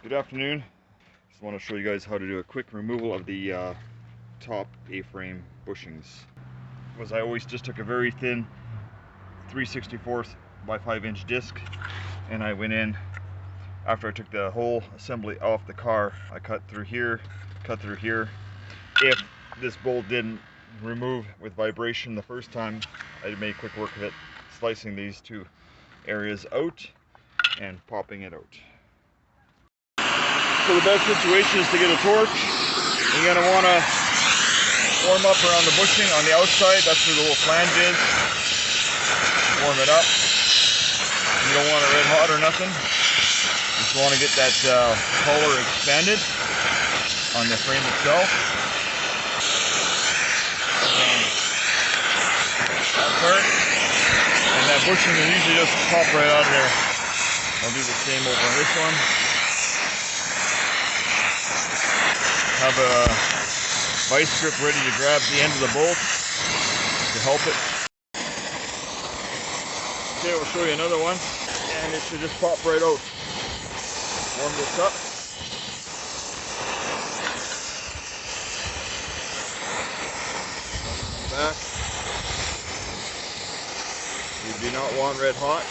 Good afternoon. Just want to show you guys how to do a quick removal of the top A-frame bushings. I always just took a very thin 3/64 by 5-inch disc, and I went in after I took the whole assembly off the car. I cut through here, cut through here. If this bolt didn't remove with vibration the first time, I made quick work of it, slicing these two areas out and popping it out. So the best situation is to get a torch. You're going to want to warm up around the bushing on the outside. That's where the little flange is. Warm it up. You don't want it red hot or nothing. You just want to get that collar expanded on the frame itself. That part. And that bushing will usually just pop right out of there. I'll do the same over on this one. Have a vice grip ready to grab the end of the bolt to help it. Okay, we'll show you another one, and it should just pop right out. Warm this up. Back. You do not want red hot.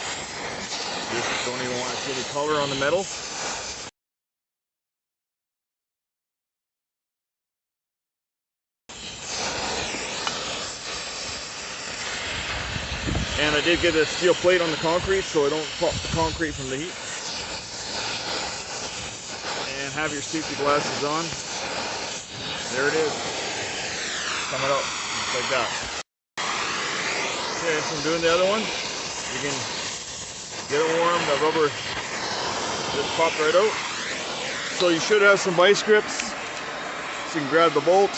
Just don't even want to see any color on the metal. And I did get a steel plate on the concrete so I don't pop the concrete from the heat. And have your safety glasses on. There it is. Coming out just like that. Okay, so I'm doing the other one. You can get it warm, the rubber just popped right out. So you should have some vice grips so you can grab the bolt.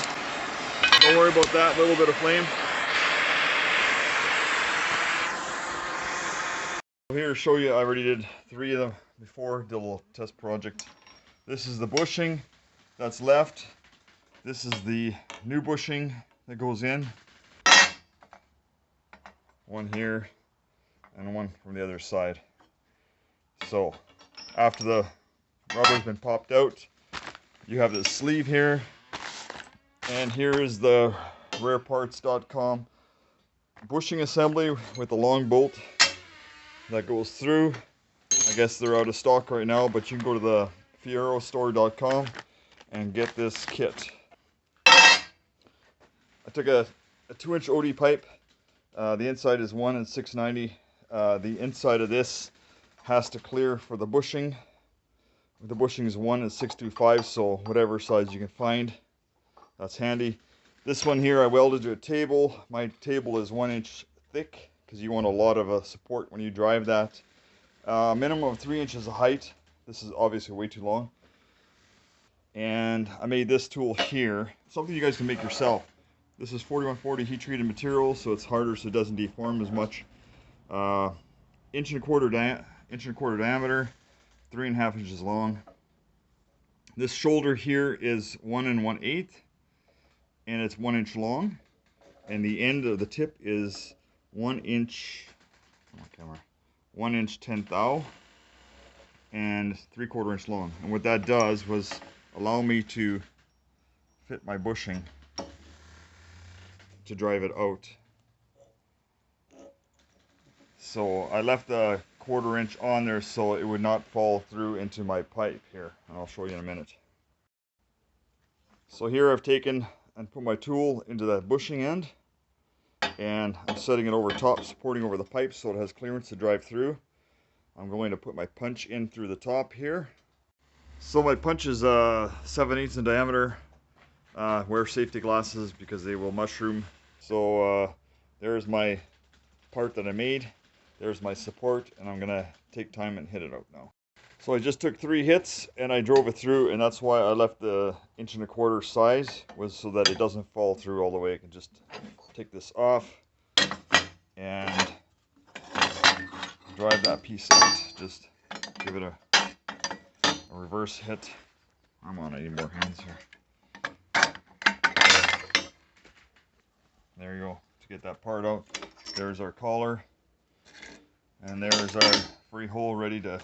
Don't worry about that little bit of flame. Here to show you, I already did 3 of them before, did a little test project. This is the bushing that's left. This is the new bushing that goes in. One here and one from the other side. So after the rubber's been popped out, you have this sleeve here, and here is the rareparts.com bushing assembly with a long bolt that goes through. I guess they're out of stock right now, but you can go to the fierrostore.com and get this kit. I took a 2-inch OD pipe. The inside is 1 690. The inside of this has to clear for the bushing. The bushing is 1 625, so whatever size you can find, that's handy. This one here I welded to a table. My table is 1 inch thick, because you want a lot of support when you drive that. Minimum of 3 inches of height. This is obviously way too long. And I made this tool here, something you guys can make yourself. This is 4140 heat treated material, so it's harder, so it doesn't deform as much. 1.25 diameter, 3.5 inches long. This shoulder here is 1 1/8, and it's 1 inch long. And the end of the tip is 1 inch, 1 inch 10 thou, and 3/4 inch long. And what that does was allow me to fit my bushing to drive it out. So I left a 1/4 inch on there so it would not fall through into my pipe here, and I'll show you in a minute. So here I've taken and put my tool into that bushing end, and I'm setting it over top, supporting over the pipe so it has clearance to drive through. I'm going to put my punch in through the top here. So my punch is 7/8 in diameter. Wear safety glasses because they will mushroom. So there's my part that I made. There's my support, and I'm gonna take time and hit it out now. So I just took 3 hits and I drove it through, and that's why I left the 1.25 inch size, was so that it doesn't fall through all the way. I can just take this off and drive that piece out. Just give it a reverse hit. I'm on 80 more hands here. There you go. To get that part out, there's our collar, and there's our free hole ready to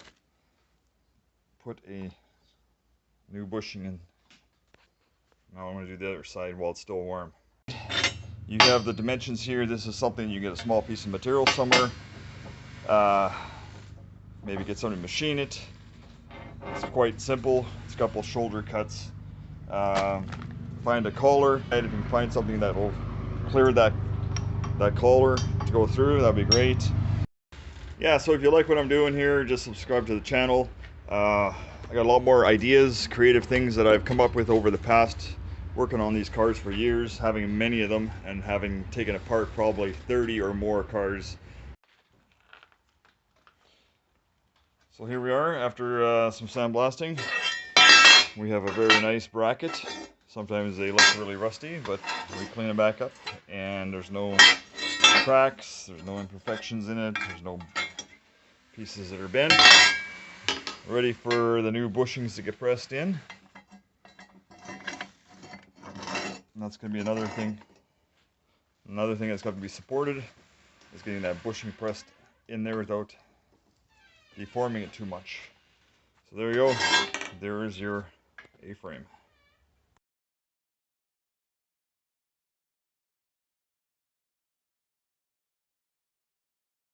put a new bushing, and now I'm going to do the other side while it's still warm. You have the dimensions here. This is something you get a small piece of material somewhere. Maybe get somebody to machine it. It's quite simple. It's a couple shoulder cuts. Find a collar. If you can find something that will clear that collar to go through, that'd be great. Yeah, so if you like what I'm doing here, just subscribe to the channel. I got a lot more ideas, creative things that I've come up with over the past working on these cars for years, having many of them, and having taken apart probably 30 or more cars. So here we are after some sandblasting. We have a very nice bracket. Sometimes they look really rusty, but we clean it back up and there's no cracks, there's no imperfections in it, there's no pieces that are bent. Ready for the new bushings to get pressed in. And that's going to be another thing. Another thing that's got to be supported is getting that bushing pressed in there without deforming it too much. So there you go. There is your A-frame.